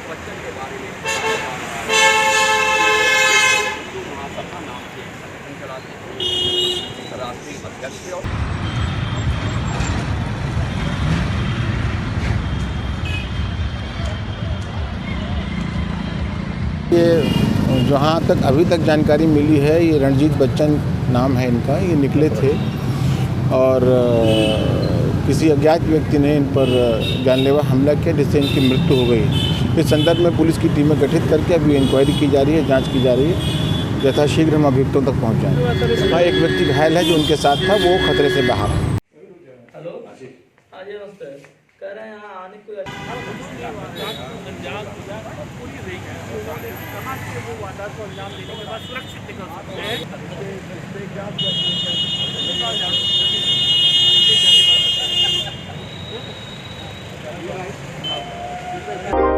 बच्चन के बारे में महासभा नाम के संगठन चलाते हैं, राष्ट्रीय अध्यक्ष थे। ये जहाँ तक अभी तक जानकारी मिली है, ये रणजीत बच्चन नाम है इनका। ये निकले थे और किसी अज्ञात व्यक्ति ने इन पर जानलेवा हमला किया, जिससे इनकी मृत्यु हो गई। इस संदर्भ में पुलिस की टीमें गठित करके अभी इंक्वायरी की जा रही है, जांच की जा रही है। यथाशीघ्र हम अभियुक्तों तक पहुंच जाएंगे। हाँ, एक व्यक्ति घायल है जो उनके साथ था, वो खतरे से बाहर है। हेलो, हाँ जी नमस्ते। कह रहे हैं यहाँ आने को सुरक्षित निकल सकते हैं।